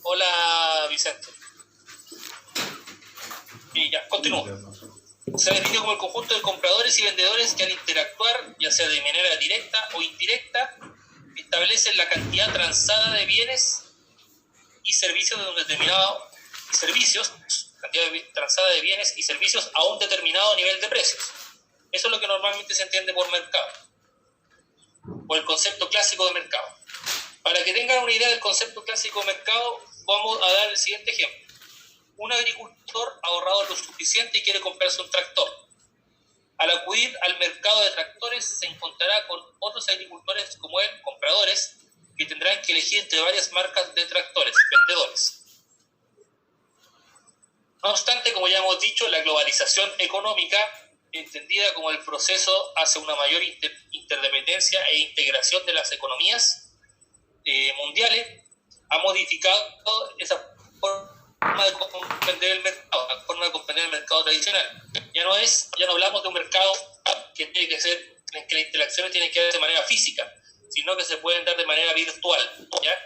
Hola, Vicente. Y ya, continúo. Se define como el conjunto de compradores y vendedores que al interactuar, ya sea de manera directa o indirecta, establecen la cantidad transada de bienes y servicios de un determinado cantidad transada de bienes y servicios a un determinado nivel de precios. Eso es lo que normalmente se entiende por mercado, o el concepto clásico de mercado. Para que tengan una idea del concepto clásico de mercado, vamos a dar el siguiente ejemplo. Un agricultor ha ahorrado lo suficiente y quiere comprarse un tractor. Al acudir al mercado de tractores, se encontrará con otros agricultores como él, compradores, que tendrán que elegir entre varias marcas de tractores, vendedores. No obstante, como ya hemos dicho, la globalización económica, entendida como el proceso hacia una mayor interdependencia e integración de las economías mundiales, ha modificado esa forma de comprender el mercado, la forma de comprender el mercado tradicional. Ya no hablamos de un mercado que tiene que ser, en que las interacciones tienen que dar de manera física, sino que se pueden dar de manera virtual, ¿ya?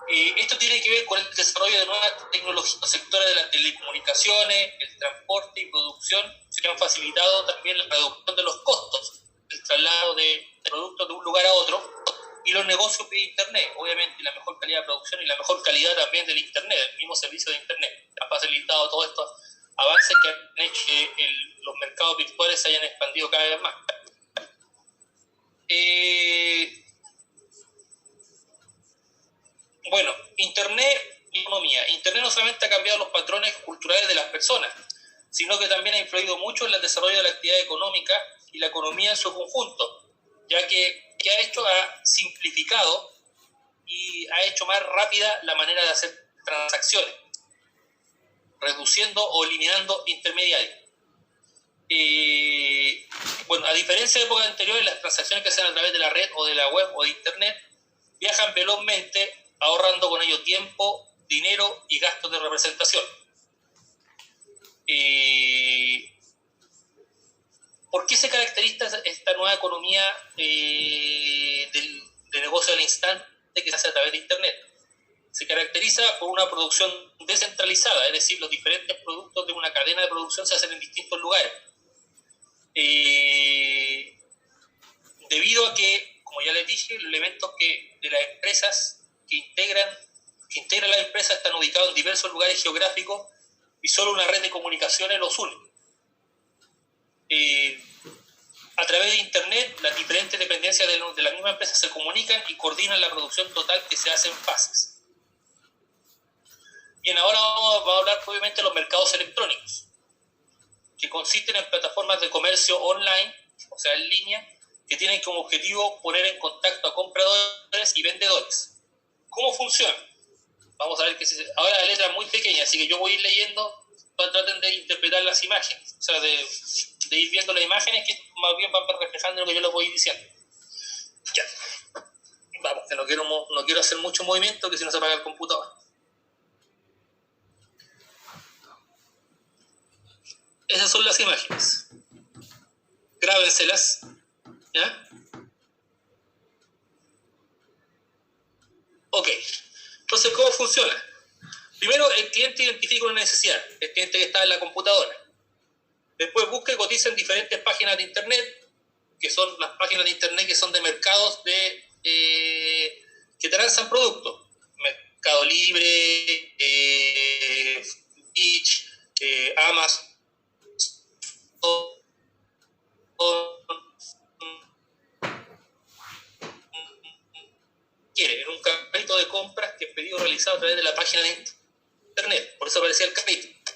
Esto tiene que ver con el desarrollo de nuevas tecnologías. Los sectores de las telecomunicaciones, el transporte y producción se han facilitado también la reducción de los costos, el traslado de productos de un lugar a otro, y los negocios vía Internet, obviamente la mejor calidad de producción y la mejor calidad también del Internet, el mismo servicio de Internet. Ha facilitado todos estos avances que han hecho que los mercados virtuales se hayan expandido cada vez más. Bueno, Internet y economía. Internet no solamente ha cambiado los patrones culturales de las personas, sino que también ha influido mucho en el desarrollo de la actividad económica y la economía en su conjunto, ya que ha hecho, ha simplificado y ha hecho más rápida la manera de hacer transacciones, reduciendo o eliminando intermediarios. Bueno, a diferencia de épocas anteriores, las transacciones que se hacen a través de la red o de la web o de Internet viajan velozmente, ahorrando con ello tiempo, dinero y gastos de representación. ¿Por qué se caracteriza esta nueva economía de negocio al instante que se hace a través de Internet? Se caracteriza por una producción descentralizada, es decir, los diferentes productos de una cadena de producción se hacen en distintos lugares. Debido a que, como ya les dije, los elementos de las empresas que integran las empresas están ubicados en diversos lugares geográficos y solo una red de comunicaciones los une. A través de Internet, las diferentes dependencias de la misma empresa se comunican y coordinan la producción total que se hace en fases. Bien, ahora vamos a hablar obviamente de los mercados electrónicos, que consisten en plataformas de comercio online, o sea, en línea, que tienen como objetivo poner en contacto a compradores y vendedores. ¿Cómo funciona? Vamos a ver que ahora la letra es muy pequeña, así que yo voy a ir leyendo, traten de interpretar las imágenes, o sea, de ir viendo las imágenes que más bien van reflejando lo que yo les voy diciendo. Ya. Vamos, que no quiero hacer mucho movimiento, que si no se apaga el computador. Esas son las imágenes. Grábenselas. ¿Ya? Ok. Entonces, ¿cómo funciona? Primero, el cliente identifica una necesidad, el cliente que está en la computadora. Después busca y cotiza en diferentes páginas de Internet, que son las páginas de Internet que son de mercados que transan productos. Mercado Libre, Itch, Amazon, en un carrito de compras que es pedido realizado a través de la página de Internet. Por eso aparecía el carrito.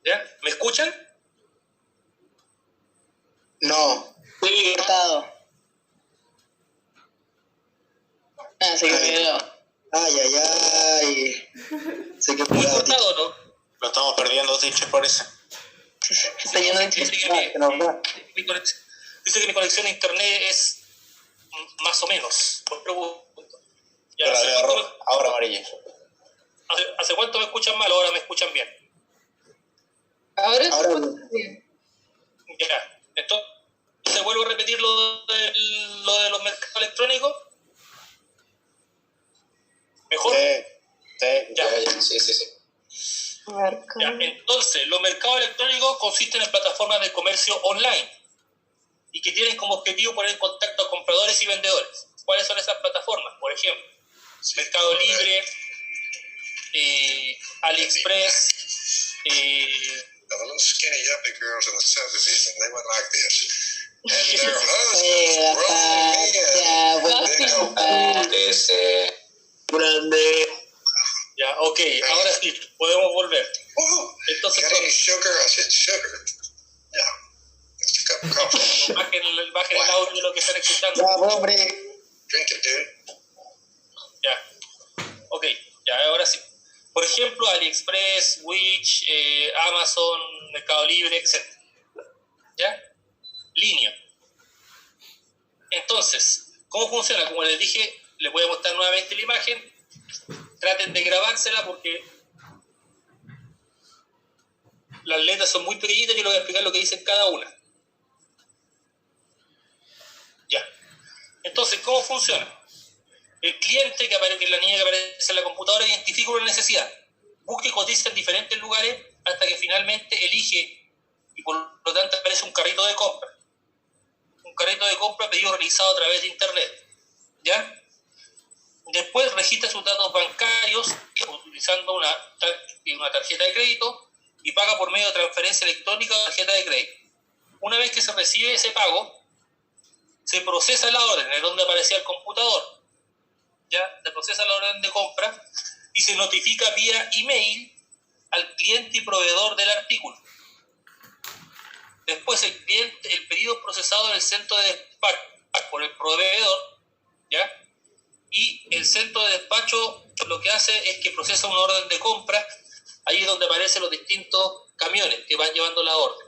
¿Ya? ¿Me escuchan? No. Sí. Cortado. Se quedó. Ay. Se quedó Muy cortado, ¿no? Lo estamos perdiendo, Tiche, parece. Está yendo de dice que mi conexión a Internet es más o menos. Por pregunto. Ya, ahora amarilla. ¿Hace cuánto me escuchan mal? Ahora me escuchan bien. Ahora bien. Ya. Entonces vuelvo a repetir lo de los mercados electrónicos. Ya, sí. Ya, entonces, los mercados electrónicos consisten en plataformas de comercio online y que tienen como objetivo poner en contacto a compradores y vendedores. ¿Cuáles son esas plataformas? Por ejemplo, Mercado Libre, AliExpress, The little skinny yuppie girls in the 70s, and they went like this. And their husbands grown men. Grande. ya, ok, ahora sí, podemos volver. Woohoo! Entonces, Got any sugar? I said, sugar. Yeah. Just a cup of coffee. bajen el audio de lo que están escuchando. Ya, hombre. Drink it, dude. Ya, ok, ya, ahora sí. Por ejemplo, AliExpress, Wish, Amazon, Mercado Libre, etc. ¿Ya? Línea. Entonces, ¿cómo funciona? Como les dije, les voy a mostrar nuevamente la imagen. Traten de grabársela porque las letras son muy pequeñitas y les voy a explicar lo que dicen cada una. Ya. Entonces, ¿cómo funciona? El cliente que aparece en la línea que aparece en la computadora identifica una necesidad, busca y cotiza en diferentes lugares hasta que finalmente elige y por lo tanto aparece un carrito de compra. Un carrito de compra pedido realizado a través de internet. ¿Ya? Después registra sus datos bancarios utilizando una tarjeta de crédito y paga por medio de transferencia electrónica o tarjeta de crédito. Una vez que se recibe ese pago, se procesa la orden, en donde aparecía el computador. Ya se procesa la orden de compra y se notifica vía email al cliente y proveedor del artículo. Después el pedido es procesado en el centro de despacho por el proveedor, ¿ya? Y el centro de despacho lo que hace es que procesa una orden de compra, ahí es donde aparecen los distintos camiones que van llevando la orden.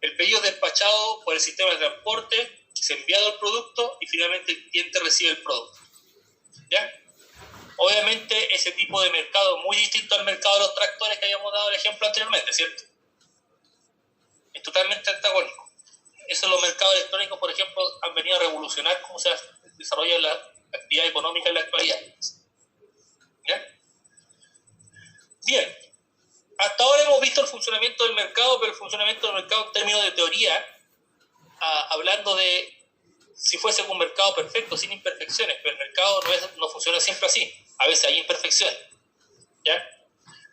El pedido es despachado por el sistema de transporte, se ha enviado el producto y finalmente el cliente recibe el producto. ¿Ya? Obviamente ese tipo de mercado es muy distinto al mercado de los tractores que habíamos dado el ejemplo anteriormente, ¿cierto? Es totalmente antagónico. Eso los mercados electrónicos, por ejemplo, han venido a revolucionar cómo se desarrolla la actividad económica en la actualidad. ¿Ya? Bien, hasta ahora hemos visto el funcionamiento del mercado, pero el funcionamiento del mercado en términos de teoría, hablando de si fuese un mercado perfecto, sin imperfecciones, pero el mercado no funciona siempre así. A veces hay imperfecciones. ¿Ya?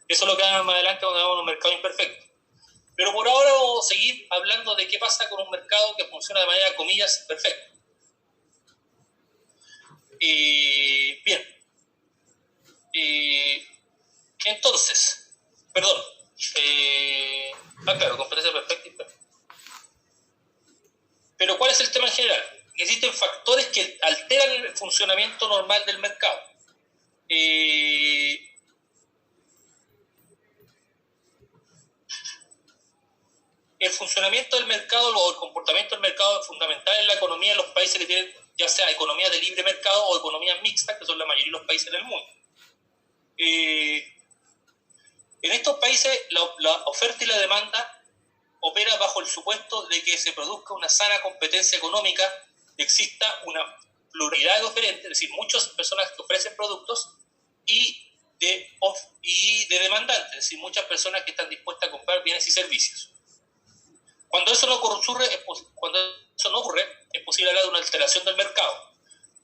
Eso es lo que vamos más adelante cuando hagamos un mercado imperfecto. Pero por ahora vamos a seguir hablando de qué pasa con un mercado que funciona de manera, comillas, perfecta. Bien. Entonces, perdón. Claro, competencia perfecta y perfecta. Pero ¿cuál es el tema en general? Existen factores que alteran el funcionamiento normal del mercado. El funcionamiento del mercado o el comportamiento del mercado es fundamental en la economía de los países que tienen, ya sea economías de libre mercado o economías mixtas, que son la mayoría de los países del mundo. En estos países la oferta y la demanda opera bajo el supuesto de que se produzca una sana competencia económica, que exista una pluralidad de oferentes, es decir, muchas personas que ofrecen productos y de demandantes, es decir, muchas personas que están dispuestas a comprar bienes y servicios. Cuando eso no ocurre, es posible hablar de una alteración del mercado.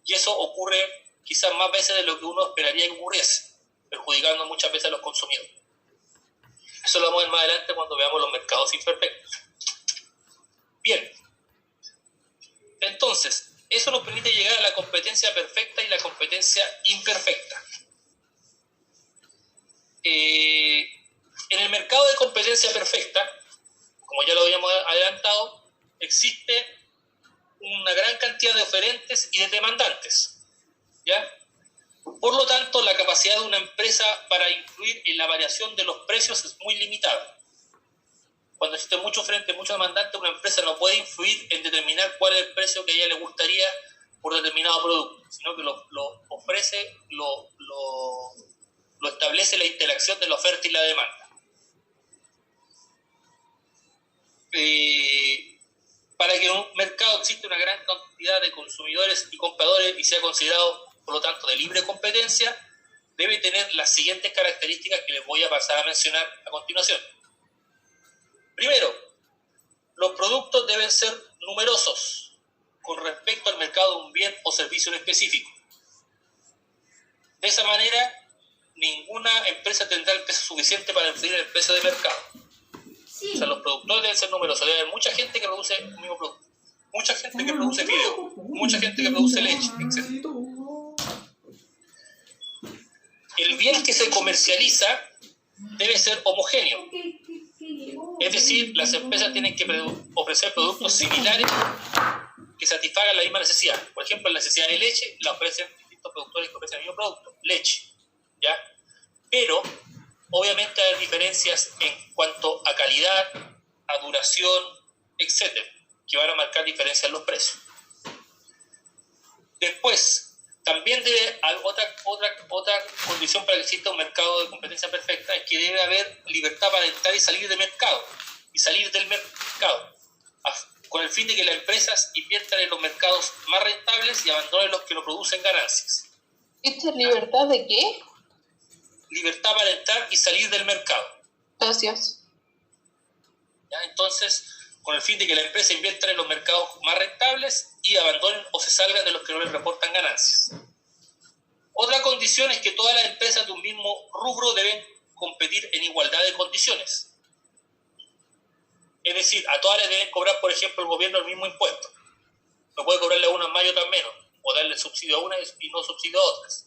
Y eso ocurre quizás más veces de lo que uno esperaría que ocurriese, perjudicando muchas veces a los consumidores. Eso lo vamos a ver más adelante cuando veamos los mercados imperfectos. Bien. Entonces, eso nos permite llegar a la competencia perfecta y la competencia imperfecta. En el mercado de competencia perfecta, como ya lo habíamos adelantado, existe una gran cantidad de oferentes y de demandantes, ¿ya? Por lo tanto, la capacidad de una empresa para influir en la variación de los precios es muy limitada. Cuando existe mucho oferente, mucho demandante, una empresa no puede influir en determinar cuál es el precio que a ella le gustaría por determinado producto, sino que lo ofrece, lo establece la interacción de la oferta y la demanda. Para que en un mercado exista una gran cantidad de consumidores y compradores y sea considerado, por lo tanto, de libre competencia, debe tener las siguientes características que les voy a pasar a mencionar a continuación. Primero, los productos deben ser numerosos con respecto al mercado de un bien o servicio en específico. De esa manera, ninguna empresa tendrá el peso suficiente para influir en el precio de mercado. Sí. O sea, los productores deben ser numerosos. Debe haber mucha gente que produce el mismo producto. Mucha gente que produce fideo. Mucha gente que produce leche, etc. El bien que se comercializa debe ser homogéneo. Es decir, las empresas tienen que ofrecer productos similares que satisfagan la misma necesidad. Por ejemplo, la necesidad de leche la ofrecen distintos productores que ofrecen el mismo producto, leche, ¿ya? Pero, obviamente, hay diferencias en cuanto a calidad, a duración, etcétera, que van a marcar diferencias en los precios. Después, también debe haber otra condición para que exista un mercado de competencia perfecta, es que debe haber libertad para entrar y salir del mercado, con el fin de que las empresas inviertan en los mercados más rentables y abandonen los que no producen ganancias. ¿Esta es libertad de qué? Libertad para entrar y salir del mercado. Gracias. ¿Ya? Entonces, con el fin de que la empresa invierta en los mercados más rentables y abandonen o se salgan de los que no les reportan ganancias. Otra condición es que todas las empresas de un mismo rubro deben competir en igualdad de condiciones. Es decir, a todas les deben cobrar, por ejemplo, el gobierno el mismo impuesto. No puede cobrarle a unas más y otras menos, o darle subsidio a unas y no subsidio a otras.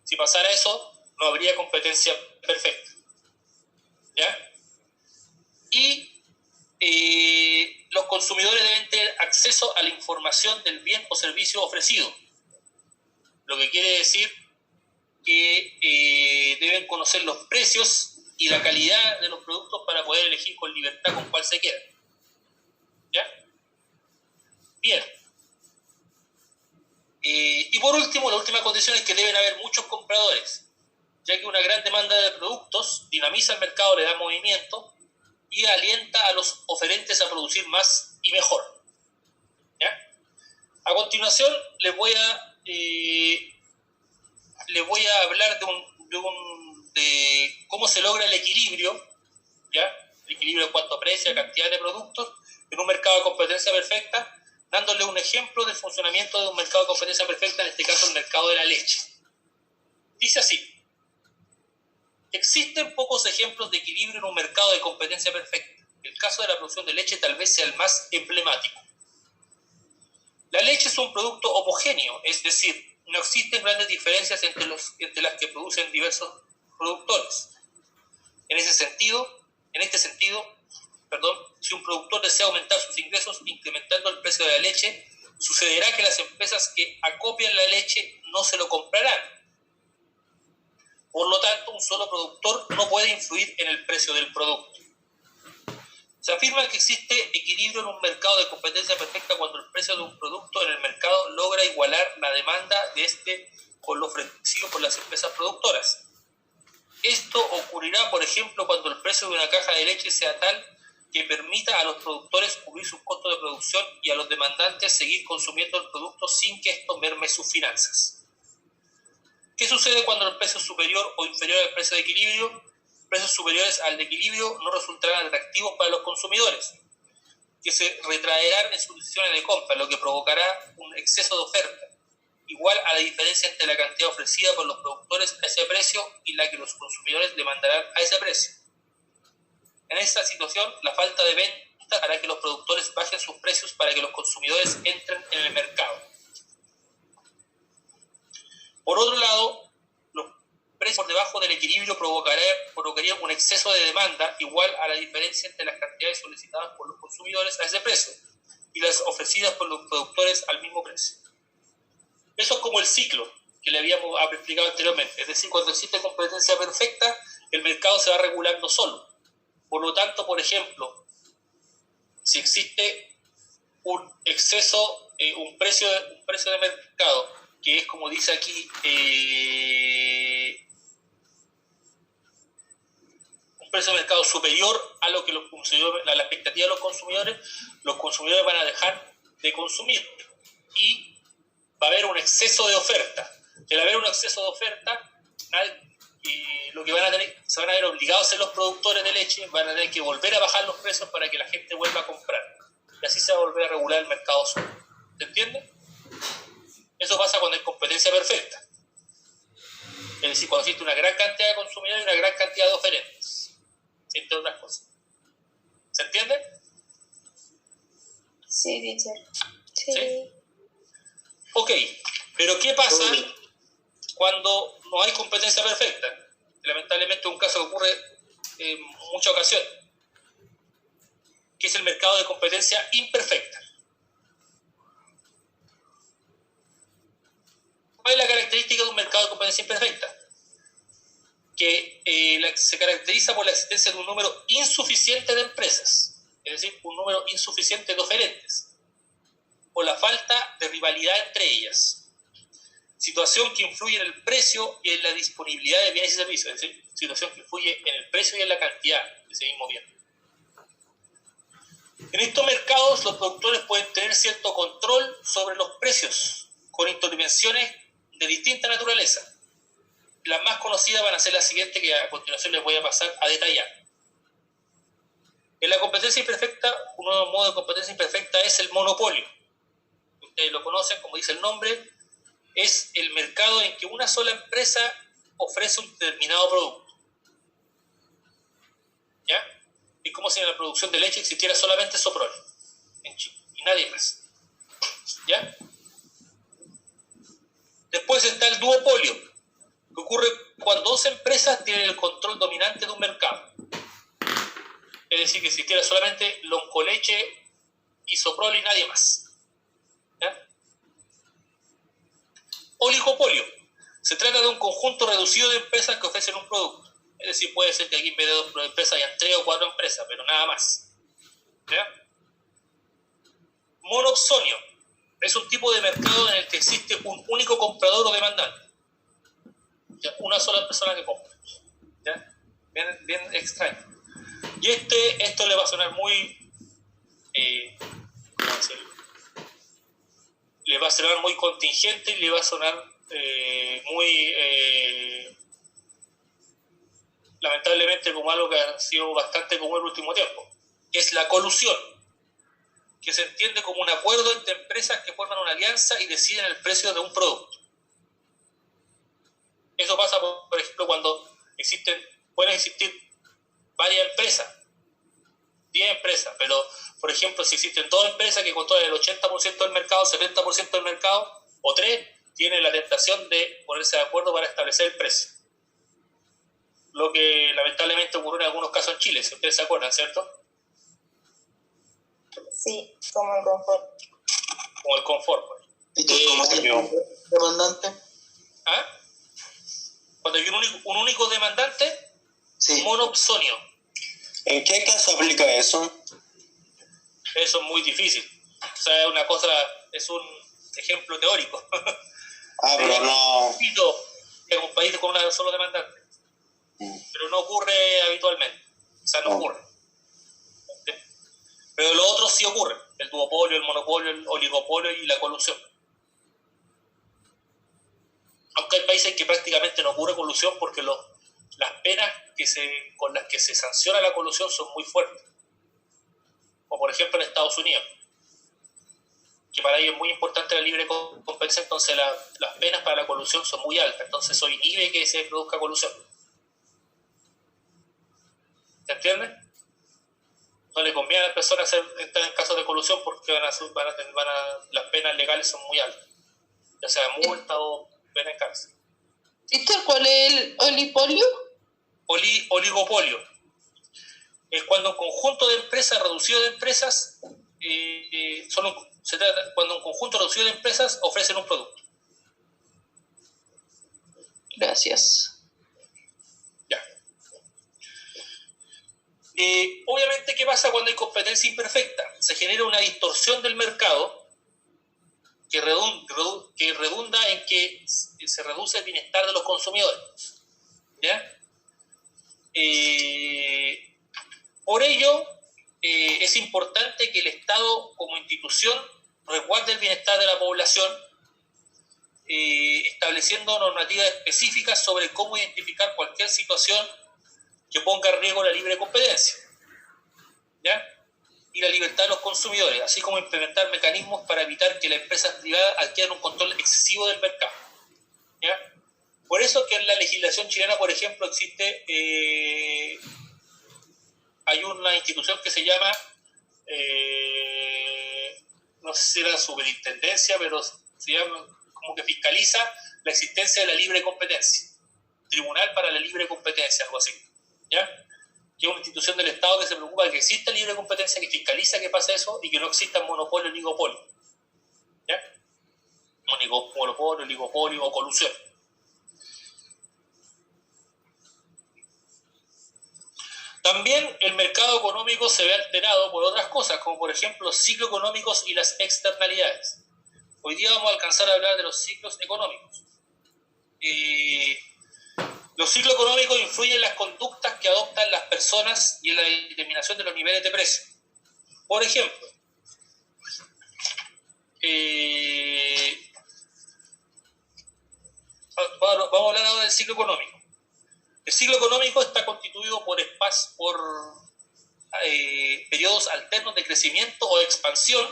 Si pasara eso, no habría competencia perfecta. ¿Ya? Y los consumidores deben tener acceso a la información del bien o servicio ofrecido. Lo que quiere decir que deben conocer los precios y la calidad de los productos para poder elegir con libertad con cuál se quiera. ¿Ya? Bien. Y por último, la última condición es que deben haber muchos compradores, ya que una gran demanda de productos dinamiza el mercado, le da movimiento y alienta a los oferentes a producir más y mejor. ¿Ya? A continuación les voy a hablar de cómo se logra el equilibrio, ¿ya? El equilibrio en cuanto a precio, a cantidad de productos en un mercado de competencia perfecta, dándole un ejemplo del funcionamiento de un mercado de competencia perfecta, en este caso el mercado de la leche. Dice así: existen pocos ejemplos de equilibrio en un mercado de competencia perfecta. El caso de la producción de leche tal vez sea el más emblemático. La leche es un producto homogéneo, es decir, no existen grandes diferencias entre las que producen diversos productores. En este sentido, si un productor desea aumentar sus ingresos incrementando el precio de la leche, sucederá que las empresas que acopian la leche no se lo comprarán. Por lo tanto, un solo productor no puede influir en el precio del producto. Se afirma que existe equilibrio en un mercado de competencia perfecta cuando el precio de un producto en el mercado logra igualar la demanda de este con lo ofrecido por las empresas productoras. Esto ocurrirá, por ejemplo, cuando el precio de una caja de leche sea tal que permita a los productores cubrir sus costos de producción y a los demandantes seguir consumiendo el producto sin que esto merme sus finanzas. ¿Qué sucede cuando el precio es superior o inferior al precio de equilibrio? Precios superiores al de equilibrio no resultarán atractivos para los consumidores, que se retraerán en sus decisiones de compra, lo que provocará un exceso de oferta, igual a la diferencia entre la cantidad ofrecida por los productores a ese precio y la que los consumidores demandarán a ese precio. En esta situación, la falta de venta hará que los productores bajen sus precios para que los consumidores entren en el mercado. Por otro lado, los precios por debajo del equilibrio provocarían un exceso de demanda igual a la diferencia entre las cantidades solicitadas por los consumidores a ese precio y las ofrecidas por los productores al mismo precio. Eso es como el ciclo que le habíamos explicado anteriormente. Es decir, cuando existe competencia perfecta, el mercado se va regulando solo. Por lo tanto, por ejemplo, si existe un exceso, un precio de mercado, que es como dice aquí, un precio de mercado superior a lo que a la expectativa de los consumidores van a dejar de consumir y va a haber un exceso de oferta. Y al haber un exceso de oferta, y lo que se van a ver obligados a ser los productores de leche, van a tener que volver a bajar los precios para que la gente vuelva a comprar. Y así se va a volver a regular el mercado solo. ¿Se entiende? Eso pasa cuando hay competencia perfecta. Es decir, cuando existe una gran cantidad de consumidores y una gran cantidad de oferentes. Entre otras cosas. ¿Se entiende? Sí, teacher. Sí. ¿Sí? Ok, pero ¿qué pasa cuando no hay competencia perfecta? Lamentablemente es un caso que ocurre en muchas ocasiones, que es el mercado de competencia imperfecta. ¿Cuál es la característica de un mercado de competencia imperfecta? Que se caracteriza por la existencia de un número insuficiente de empresas, es decir, un número insuficiente de oferentes, o la falta de rivalidad entre ellas. Situación que influye en el precio y en la disponibilidad de bienes y servicios, es decir, situación que influye en el precio y en la cantidad de ese mismo bien. En estos mercados, los productores pueden tener cierto control sobre los precios, con intervenciones de distinta naturaleza. Las más conocidas van a ser las siguientes, que a continuación les voy a pasar a detallar. En la competencia imperfecta, uno de los modos de competencia imperfecta es el monopolio. Ustedes lo conocen, como dice el nombre, es el mercado en que una sola empresa ofrece un determinado producto. ¿Ya? Es como si en la producción de leche existiera solamente Soprole en Chile y nadie más. ¿Ya? Después está el duopolio, que ocurre cuando dos empresas tienen el control dominante de un mercado. Es decir, que existiera solamente Loncoleche y Soprole y nadie más. ¿Ya? Oligopolio. Se trata de un conjunto reducido de empresas que ofrecen un producto. Es decir, puede ser que aquí en vez de 2 empresas hayan 3 o 4 empresas, pero nada más. ¿Ya? Monopsonio. Es un tipo de mercado en el que existe un único comprador o demandante. ¿Ya? Una sola persona que compra. ¿Ya? Bien extraño. Y esto le va a sonar muy... ¿cómo decirlo? Le va a sonar muy contingente y le va a sonar muy... lamentablemente como algo que ha sido bastante común en el último tiempo, que es la colusión, que se entiende como un acuerdo entre empresas que forman una alianza y deciden el precio de un producto. Eso pasa, por ejemplo, cuando pueden existir varias empresas, 10 empresas, pero, por ejemplo, si existen 2 empresas que controlan el 80% del mercado, 70% del mercado, o 3, tienen la tentación de ponerse de acuerdo para establecer el precio. Lo que lamentablemente ocurrió en algunos casos en Chile, si ustedes se acuerdan, ¿cierto? Sí, como el confort. Como el confort. ¿Y cómo se llama? ¿Demandante? ¿Ah? Cuando hay un único demandante, Sí. monopsonio. ¿En qué caso aplica eso? Eso es muy difícil. O sea, es un ejemplo teórico. Pero no... En un país con una solo demandante. Pero no ocurre habitualmente. O sea, no ocurre. Pero lo otro sí ocurre. El duopolio, el monopolio, el oligopolio y la colusión. Aunque hay países que prácticamente no ocurre colusión porque las penas con las que se sanciona la colusión son muy fuertes. Como por ejemplo en Estados Unidos, que para ellos es muy importante la libre competencia, entonces las penas para la colusión son muy altas, entonces eso inhibe que se produzca colusión. ¿Se entiende? No le conviene a las personas estar en casos de colusión porque las penas legales son muy altas, ya sea multa o pena en cárcel. ¿Teacher, cuál es el oligopolio? Oligopolio. Es cuando un conjunto de empresas, reducido de empresas, se trata cuando un conjunto reducido de empresas ofrecen un producto. Gracias. Ya. Obviamente, ¿qué pasa cuando hay competencia imperfecta? Se genera una distorsión del mercado que redunda en que se reduce el bienestar de los consumidores. ¿Ya? Por ello, es importante que el Estado como institución resguarde el bienestar de la población estableciendo normativas específicas sobre cómo identificar cualquier situación que ponga en riesgo la libre competencia, ¿ya? Y la libertad de los consumidores, así como implementar mecanismos para evitar que las empresas privadas adquieran un control excesivo del mercado, ¿ya? Por eso que en la legislación chilena, por ejemplo, existe, hay una institución que se llama, no sé si era superintendencia, pero se llama como que fiscaliza la existencia de la libre competencia. Tribunal para la Libre Competencia, algo así, ¿ya? Que es una institución del Estado que se preocupa de que exista libre competencia, que fiscaliza que pasa eso y que no existan monopolio, oligopolio, ¿ya? Monopolio, oligopolio o colusión. También el mercado económico se ve alterado por otras cosas, como por ejemplo los ciclos económicos y las externalidades. Hoy día vamos a alcanzar a hablar de los ciclos económicos. Los ciclos económicos influyen en las conductas que adoptan las personas y en la determinación de los niveles de precio. Por ejemplo, vamos a hablar ahora del ciclo económico. El ciclo económico está constituido por periodos alternos de crecimiento o expansión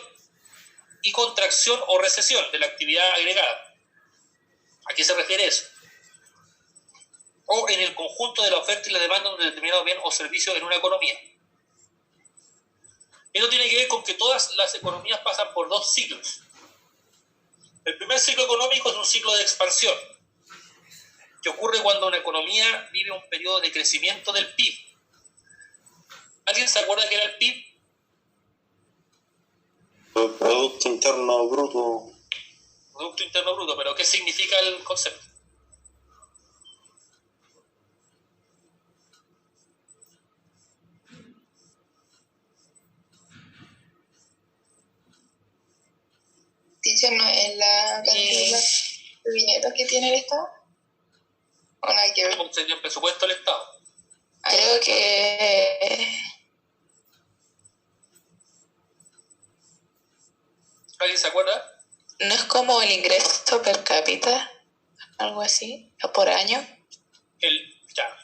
y contracción o recesión de la actividad agregada. ¿A qué se refiere eso? O en el conjunto de la oferta y la demanda de un determinado bien o servicio en una economía. Esto tiene que ver con que todas las economías pasan por dos ciclos. El primer ciclo económico es un ciclo de expansión, que ocurre cuando una economía vive un periodo de crecimiento del PIB. ¿Alguien se acuerda qué era el PIB? Producto Interno Bruto. Producto Interno Bruto, pero ¿qué significa el concepto? Dice, ¿no es la cantidad de dinero que tiene el Estado? ¿O nada que ver? ¿Cómo sería el presupuesto del Estado? Creo que... ¿Alguien se acuerda? ¿No es como el ingreso per cápita? Algo así, o por año.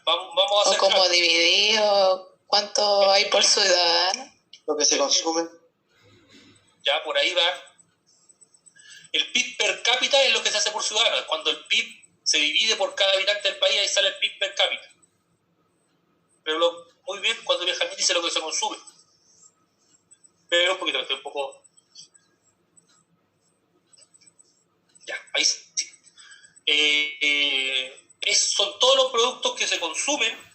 Vamos a O hacer como dividido, ¿cuánto hay por ciudadano? Lo que se consume. Ya, por ahí va. El PIB per cápita es lo que se hace por ciudadano. Es cuando el PIB se divide por cada habitante del país, ahí sale el PIB per cápita. Pero muy bien, cuando Benjamín dice lo que se consume. Pero un poquito, estoy un poco... Ya, ahí sí. Son todos los productos que se consumen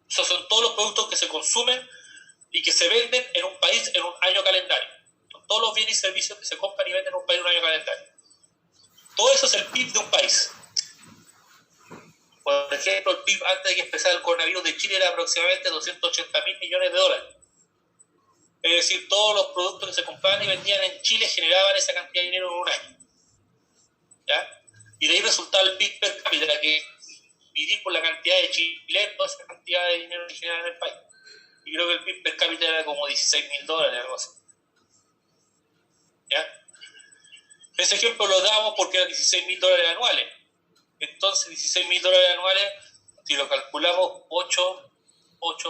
son todos los productos que se consumen y que se venden en un país en un año calendario. Son todos los bienes y servicios que se compran y venden en un país en un año calendario. Todo eso es el PIB de un país. Por ejemplo, el PIB antes de que empezara el coronavirus de Chile era aproximadamente 280.000 millones de dólares. Es decir, todos los productos que se compraban y vendían en Chile generaban esa cantidad de dinero en un año. ¿Ya? Y de ahí resultaba el PIB per cápita, que dividir por la cantidad de chilenos, toda esa cantidad de dinero que generan en el país. Y creo que el PIB per cápita era como $16.000, algo así. ¿Ya? Ese ejemplo lo damos porque eran $16.000 anuales. Entonces, $16.000 anuales, si lo calculamos, 8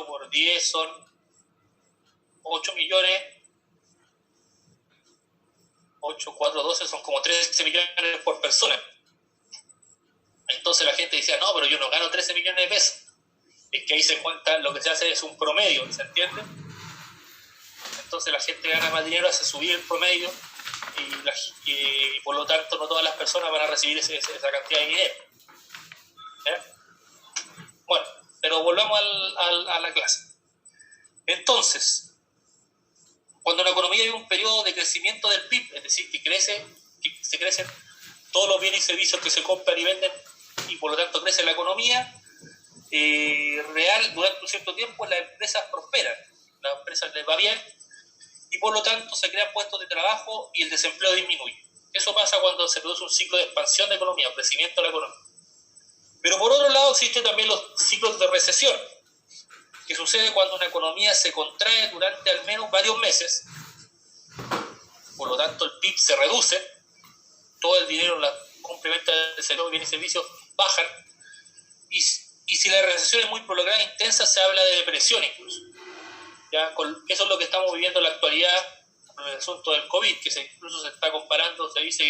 por 10 son 8 millones, 8, 4, 12 son como 13 millones por persona. Entonces la gente decía, no, pero yo no gano 13 millones de pesos. Es que ahí se cuenta, lo que se hace es un promedio, ¿se entiende? Entonces la gente gana más dinero, hace subir el promedio y por lo tanto no todas las personas van a recibir esa cantidad de dinero. ¿Ya? Bueno, pero volvamos a la clase. Entonces, cuando una economía vive un periodo de crecimiento del PIB, es decir, que se crecen todos los bienes y servicios que se compran y venden y por lo tanto crece la economía real durante un cierto tiempo, las empresas prosperan, las empresas les va bien y por lo tanto se crean puestos de trabajo y el desempleo disminuye. Eso pasa cuando se produce un ciclo de expansión de la economía, un crecimiento de la economía. Pero por otro lado existen también los ciclos de recesión, que sucede cuando una economía se contrae durante al menos varios meses por lo tanto el PIB se reduce, todo el dinero, la complementa de servicios, bienes y servicios bajan, y si la recesión es muy prolongada e intensa, se habla de depresión incluso. ¿Ya? Eso es lo que estamos viviendo en la actualidad con el asunto del COVID, que incluso se está comparando, se dice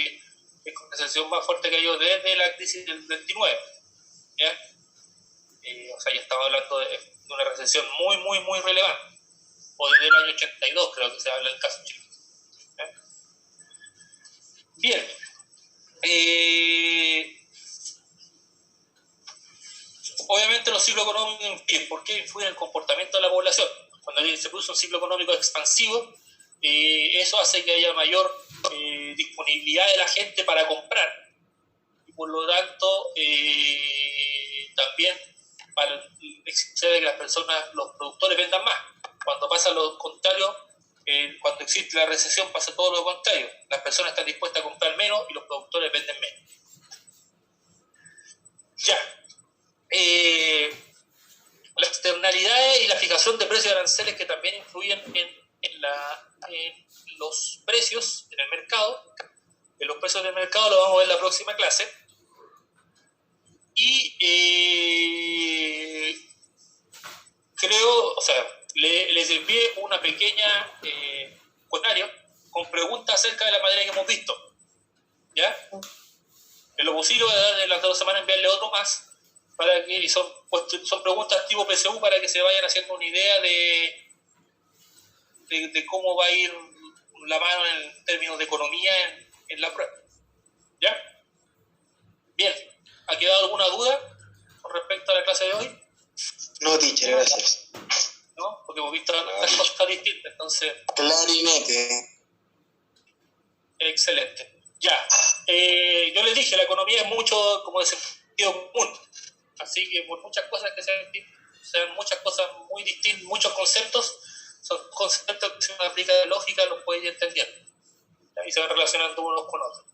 que es la recesión más fuerte que ha habido desde la crisis del 29. ¿Ya? O sea, ya estamos hablando de una recesión muy, muy, muy relevante. O desde el año 82 creo que se habla del caso chileno. Bien. Obviamente los ciclos económicos, ¿por qué influyen en el comportamiento de la población? Cuando se produce un ciclo económico expansivo, eso hace que haya mayor disponibilidad de la gente para comprar. Y por lo tanto, también sucede que las personas, los productores vendan más. Cuando pasa lo contrario, cuando existe la recesión pasa todo lo contrario. Las personas están dispuestas a comprar menos y los productores venden menos. Ya. Las externalidades y la fijación de precios de aranceles que también influyen en los precios en el mercado. En los precios del mercado lo vamos a ver en la próxima clase. Y creo, o sea, les envié una pequeña cuestionario con preguntas acerca de la materia que hemos visto. ¿Ya? En lo posible voy a dar en las 2 semanas enviarle otro más, para que son preguntas tipo PSU para que se vayan haciendo una idea de cómo va a ir la mano en términos de economía en la prueba. ¿Ya? Bien. ¿Ha quedado alguna duda con respecto a la clase de hoy? No, teacher, gracias. ¿No? Porque hemos visto las cosas distintas, entonces... Clarinete. Excelente. Ya. Yo les dije, la economía es mucho como de sentido común. Así que por muchas cosas que sean muchas cosas muy distintas, muchos conceptos, son conceptos que si uno aplica de lógica los puede ir entendiendo. Y se van relacionando unos con otros.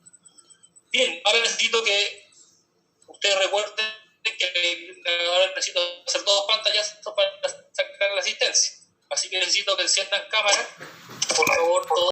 Bien, ahora necesito que ustedes recuerden que ahora necesito hacer 2 pantallas para sacar la asistencia. Así que necesito que enciendan cámara, por favor, todos.